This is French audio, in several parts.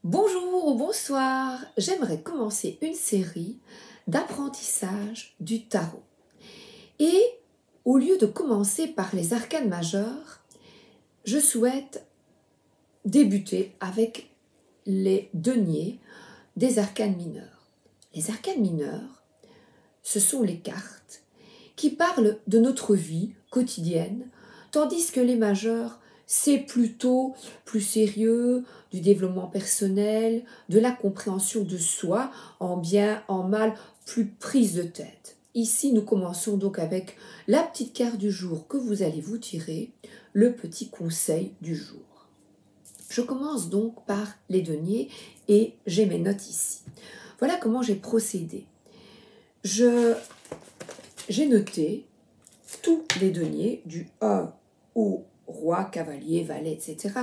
Bonjour ou bonsoir, j'aimerais commencer une série d'apprentissage du tarot. Et au lieu de commencer par les arcanes majeures, je souhaite débuter avec les deniers des arcanes mineures. Les arcanes mineures, ce sont les cartes qui parlent de notre vie quotidienne, tandis que les majeures, c'est plutôt plus sérieux, du développement personnel, de la compréhension de soi, en bien, en mal, plus prise de tête. Ici, nous commençons donc avec la petite carte du jour que vous allez vous tirer, le petit conseil du jour. Je commence donc par les deniers et j'ai mes notes ici. Voilà comment j'ai procédé. J'ai noté tous les deniers du 1 au roi, cavalier, valet, etc.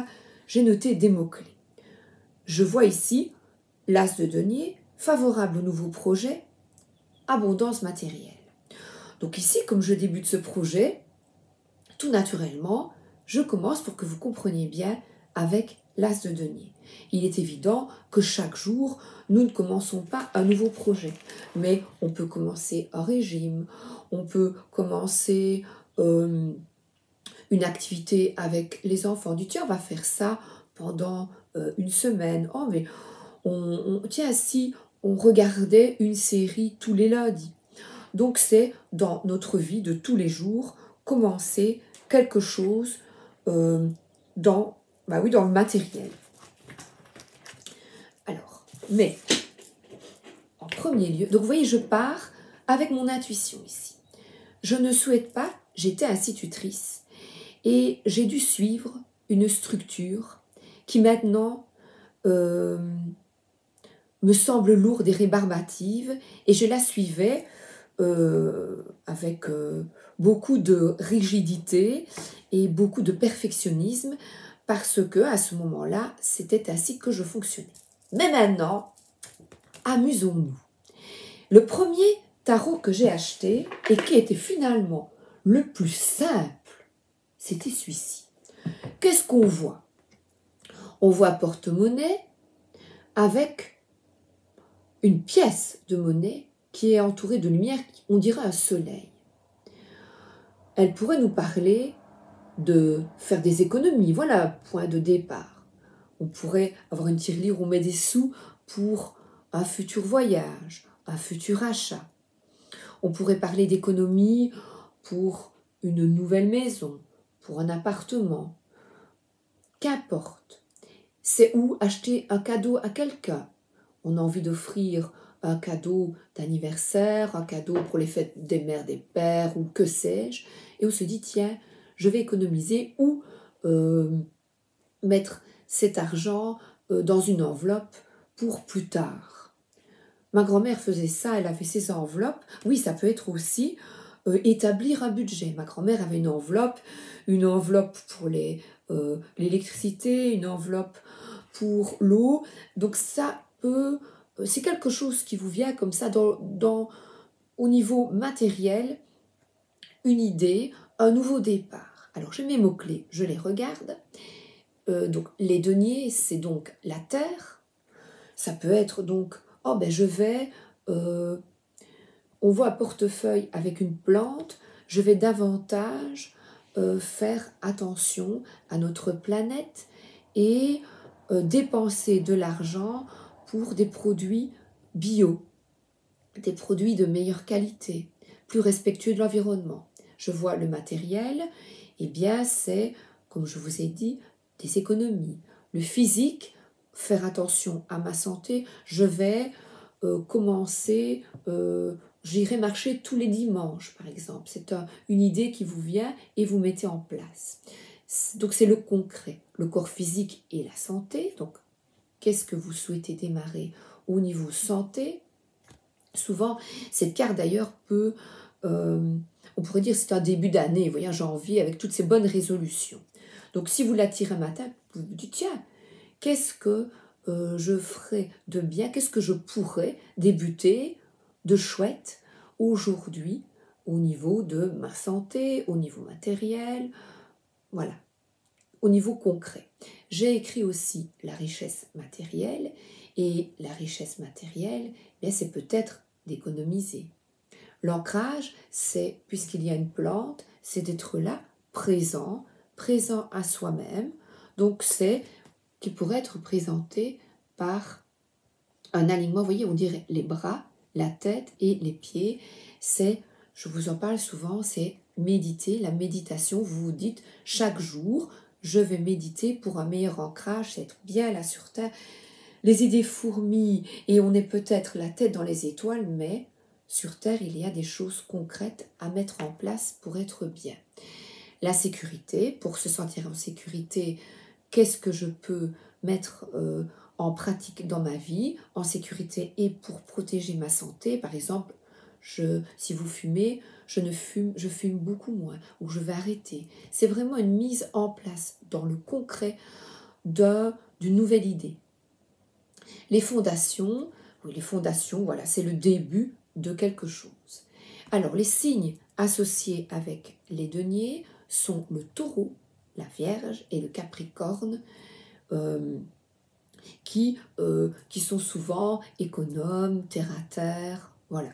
J'ai noté des mots-clés. Je vois ici l'as de denier, favorable aux nouveaux projets, abondance matérielle. Donc ici, comme je débute ce projet, tout naturellement, je commence pour que vous compreniez bien avec l'as de denier. Il est évident que chaque jour, nous ne commençons pas un nouveau projet, mais on peut commencer un régime, on peut commencer une activité avec les enfants. Du tiens, on va faire ça pendant une semaine. Oh, mais tiens, si on regardait une série tous les lundis. Donc c'est dans notre vie de tous les jours commencer quelque chose dans le matériel. Alors, mais en premier lieu, donc vous voyez, je pars avec mon intuition ici. Je ne souhaite pas, j'étais institutrice et j'ai dû suivre une structure qui maintenant me semble lourde et rébarbative, et je la suivais avec beaucoup de rigidité et beaucoup de perfectionnisme, parce que à ce moment-là, c'était ainsi que je fonctionnais. Mais maintenant, amusons-nous. Le premier tarot que j'ai acheté, et qui était finalement le plus simple, c'était celui-ci. Qu'est-ce qu'on voit? On voit porte-monnaie avec une pièce de monnaie qui est entourée de lumière, on dirait un soleil. Elle pourrait nous parler de faire des économies. Voilà, point de départ. On pourrait avoir une tirelire où on met des sous pour un futur voyage, un futur achat. On pourrait parler d'économie pour une nouvelle maison, pour un appartement. Qu'importe. C'est où acheter un cadeau à quelqu'un. On a envie d'offrir un cadeau d'anniversaire, un cadeau pour les fêtes des mères, des pères, ou que sais-je. Et on se dit, tiens, je vais économiser ou mettre cet argent dans une enveloppe pour plus tard. Ma grand-mère faisait ça, elle avait ses enveloppes. Oui, ça peut être aussi établir un budget. Ma grand-mère avait une enveloppe pour l'électricité, une enveloppe pour l'eau. Donc ça peut, c'est quelque chose qui vous vient comme ça au niveau matériel, une idée, un nouveau départ. Alors j'ai mes mots-clés, je les regarde. Donc les deniers, c'est donc la terre. Ça peut être donc, oh ben je vais, on voit un portefeuille avec une plante, je vais davantage faire attention à notre planète et dépenser de l'argent pour des produits bio, des produits de meilleure qualité, plus respectueux de l'environnement. Je vois le matériel, eh bien c'est, comme je vous ai dit, des économies. Le physique, faire attention à ma santé, je vais commencer, j'irai marcher tous les dimanches par exemple. C'est une idée qui vous vient et vous mettez en place. Donc c'est le concret, le corps physique et la santé. Donc qu'est-ce que vous souhaitez démarrer au niveau santé? Souvent, cette carte d'ailleurs peut, on pourrait dire c'est un début d'année, vous voyez, janvier, avec toutes ces bonnes résolutions. Donc si vous la tirez un matin, vous vous dites, tiens, qu'est-ce que je ferais de bien, qu'est-ce que je pourrais débuter de chouette aujourd'hui au niveau de ma santé, au niveau matériel, voilà, au niveau concret. J'ai écrit aussi la richesse matérielle, et la richesse matérielle, bien, c'est peut-être d'économiser. L'ancrage, c'est, puisqu'il y a une plante, c'est d'être là, présent, présent à soi-même. Donc c'est qui pourrait être présenté par un alignement, vous voyez, on dirait les bras, la tête et les pieds. C'est, je vous en parle souvent, c'est méditer, la méditation. Vous vous dites chaque jour, je vais méditer pour un meilleur ancrage, c'est être bien là sur terre. Les idées fourmillent et on est peut-être la tête dans les étoiles, mais sur terre, il y a des choses concrètes à mettre en place pour être bien. La sécurité, pour se sentir en sécurité, qu'est-ce que je peux mettre en pratique dans ma vie, en sécurité et pour protéger ma santé. Par exemple, si vous fumez, je fume beaucoup moins ou je vais arrêter. C'est vraiment une mise en place dans le concret d'une nouvelle idée. Les fondations, voilà, c'est le début de quelque chose. Alors, les signes associés avec les deniers sont le taureau, la vierge et le capricorne, qui sont souvent économes, terre à terre, voilà.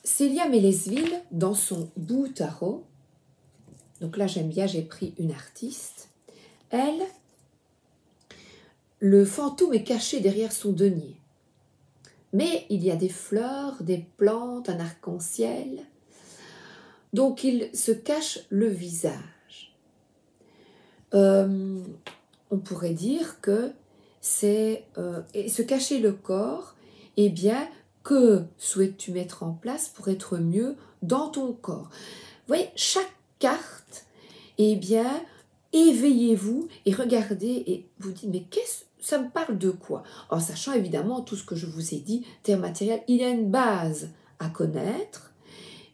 Célia Mélesville, dans son Beau Tarot, donc là j'aime bien, j'ai pris une artiste, elle, le fantôme est caché derrière son denier. Mais il y a des fleurs, des plantes, un arc-en-ciel. Donc il se cache le visage. On pourrait dire que c'est se cacher le corps, eh bien, que souhaites-tu mettre en place pour être mieux dans ton corps? Vous voyez, chaque carte, eh bien, éveillez-vous et regardez et vous dites, mais ça me parle de quoi? En sachant évidemment tout ce que je vous ai dit, terre matérielle, il y a une base à connaître.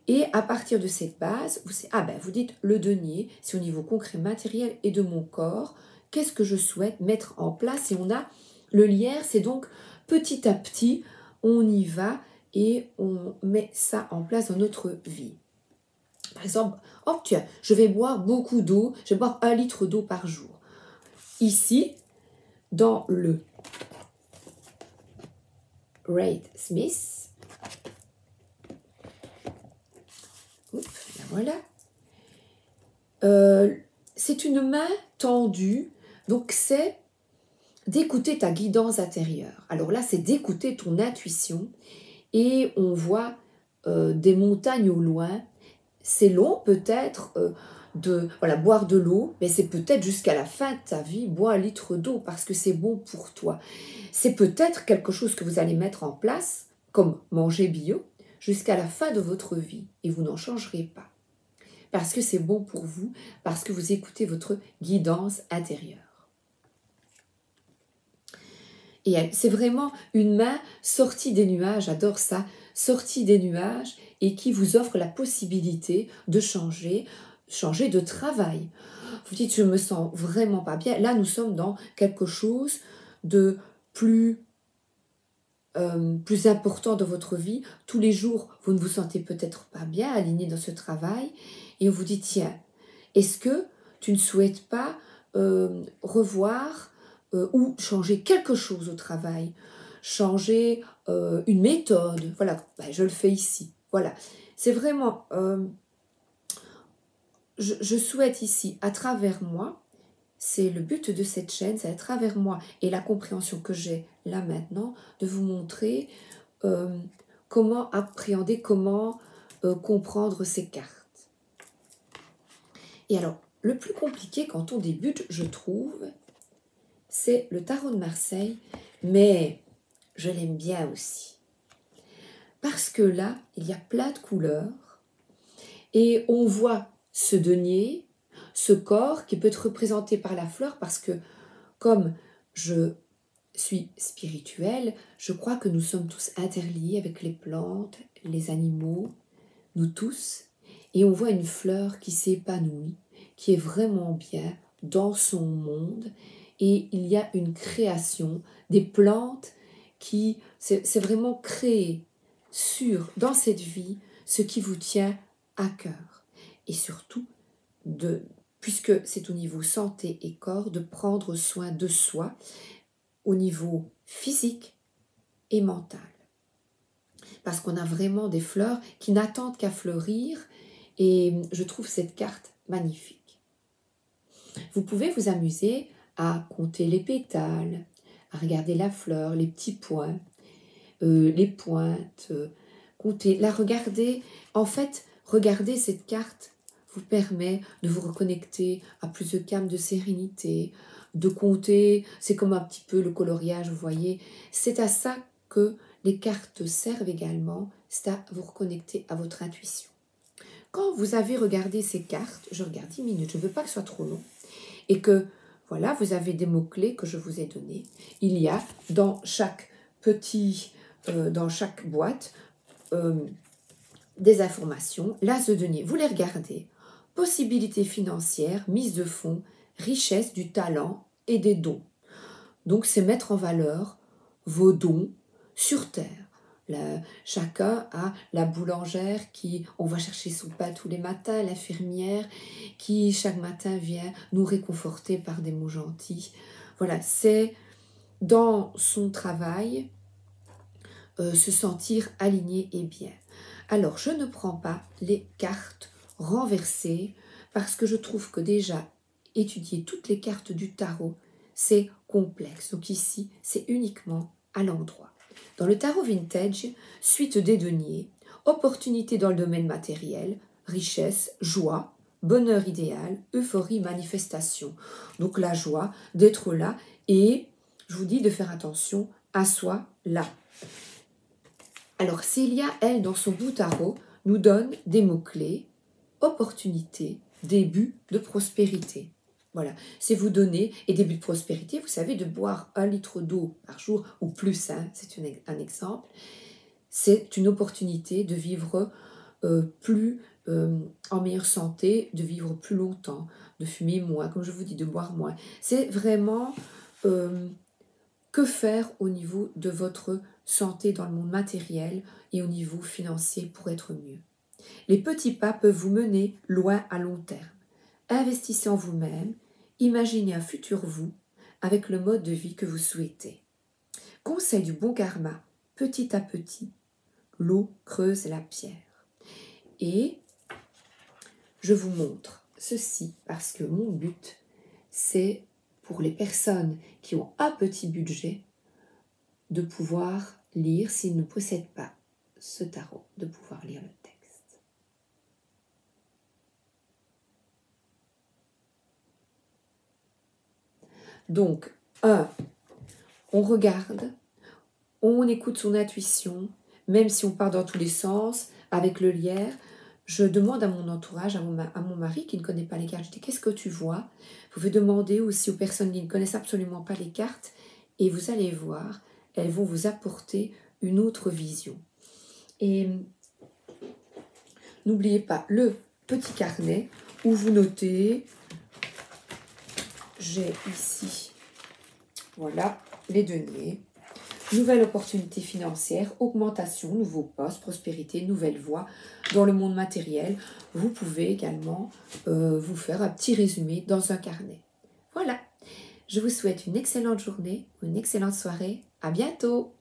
Et à partir de cette base, vous dites le denier, c'est au niveau concret matériel et de mon corps. Qu'est-ce que je souhaite mettre en place? Et on a le lierre, c'est donc petit à petit, on y va et on met ça en place dans notre vie. Par exemple, tiens, je vais boire beaucoup d'eau, je vais boire 1 litre d'eau par jour. Ici, dans le Reid Smith, voilà. C'est une main tendue, donc c'est d'écouter ta guidance intérieure. Alors là, c'est d'écouter ton intuition et on voit des montagnes au loin. C'est long peut-être boire de l'eau, mais c'est peut-être jusqu'à la fin de ta vie, bois 1 litre d'eau parce que c'est bon pour toi. C'est peut-être quelque chose que vous allez mettre en place, comme manger bio, jusqu'à la fin de votre vie et vous n'en changerez pas. Parce que c'est bon pour vous, parce que vous écoutez votre guidance intérieure. Et c'est vraiment une main sortie des nuages, j'adore ça, sortie des nuages et qui vous offre la possibilité de changer de travail. Vous dites, je me sens vraiment pas bien. Là, nous sommes dans quelque chose de plus important dans votre vie. Tous les jours, vous ne vous sentez peut-être pas bien aligné dans ce travail et on vous dit, tiens, est-ce que tu ne souhaites pas revoir ou changer quelque chose au travail, changer une méthode, voilà, je le fais ici, voilà. C'est vraiment, je souhaite ici, à travers moi, c'est le but de cette chaîne, c'est à travers moi et la compréhension que j'ai là maintenant, de vous montrer comment appréhender, comment comprendre ces cartes. Et alors, le plus compliqué quand on débute, je trouve, c'est le tarot de Marseille, mais je l'aime bien aussi. Parce que là, il y a plein de couleurs et on voit ce denier, ce corps qui peut être représenté par la fleur parce que comme je suis spirituelle, je crois que nous sommes tous interliés avec les plantes, les animaux, nous tous, et on voit une fleur qui s'épanouit, qui est vraiment bien dans son monde, et il y a une création, des plantes qui, c'est vraiment créer dans cette vie ce qui vous tient à cœur. et surtout, puisque c'est au niveau santé et corps, de prendre soin de soi au niveau physique et mental. Parce qu'on a vraiment des fleurs qui n'attendent qu'à fleurir et je trouve cette carte magnifique. Vous pouvez vous amuser à compter les pétales, à regarder la fleur, les petits points, les pointes, compter, la regarder. En fait, regarder cette carte vous permet de vous reconnecter à plus de calme, de sérénité, de compter. C'est comme un petit peu le coloriage, vous voyez. C'est à ça que les cartes servent également, c'est à vous reconnecter à votre intuition. Quand vous avez regardé ces cartes, je regarde 10 minutes, je ne veux pas que ce soit trop long, et que, voilà, vous avez des mots-clés que je vous ai donnés. Il y a dans chaque dans chaque boîte, des informations. L'as de denier, vous les regardez. Possibilités financières, mise de fonds, richesse, du talent et des dons. Donc, c'est mettre en valeur vos dons sur Terre. Chacun a la boulangère qui, on va chercher son pain tous les matins, l'infirmière qui, chaque matin, vient nous réconforter par des mots gentils. Voilà, c'est dans son travail se sentir aligné et bien. Alors, je ne prends pas les cartes renversées parce que je trouve que déjà, étudier toutes les cartes du tarot, c'est complexe. Donc ici, c'est uniquement à l'endroit. Dans le tarot vintage, suite des deniers, opportunité dans le domaine matériel, richesse, joie, bonheur idéal, euphorie, manifestation. Donc la joie d'être là et je vous dis de faire attention à soi là. Alors Célia, elle, dans son bout tarot, nous donne des mots-clés, opportunité, début de prospérité. Voilà, c'est vous donner, et début de prospérité, vous savez, de boire 1 litre d'eau par jour, ou plus, hein, c'est un exemple. C'est une opportunité de vivre plus en meilleure santé, de vivre plus longtemps, de fumer moins, comme je vous dis, de boire moins. C'est vraiment que faire au niveau de votre santé dans le monde matériel et au niveau financier pour être mieux. Les petits pas peuvent vous mener loin à long terme. Investissez en vous-même, imaginez un futur vous avec le mode de vie que vous souhaitez. Conseil du bon karma, petit à petit, l'eau creuse la pierre. Et je vous montre ceci parce que mon but, c'est pour les personnes qui ont un petit budget de pouvoir lire, s'ils ne possèdent pas ce tarot, de pouvoir lire le texte. Donc, on regarde, on écoute son intuition, même si on part dans tous les sens, avec le lierre. Je demande à mon entourage, à mon mari qui ne connaît pas les cartes, je dis, qu'est-ce que tu vois? Vous pouvez demander aussi aux personnes qui ne connaissent absolument pas les cartes, et vous allez voir, elles vont vous apporter une autre vision. Et n'oubliez pas le petit carnet où vous notez. J'ai ici, voilà, les deniers. Nouvelle opportunité financière, augmentation, nouveau poste, prospérité, nouvelle voie dans le monde matériel. Vous pouvez également vous faire un petit résumé dans un carnet. Voilà, je vous souhaite une excellente journée, une excellente soirée. À bientôt!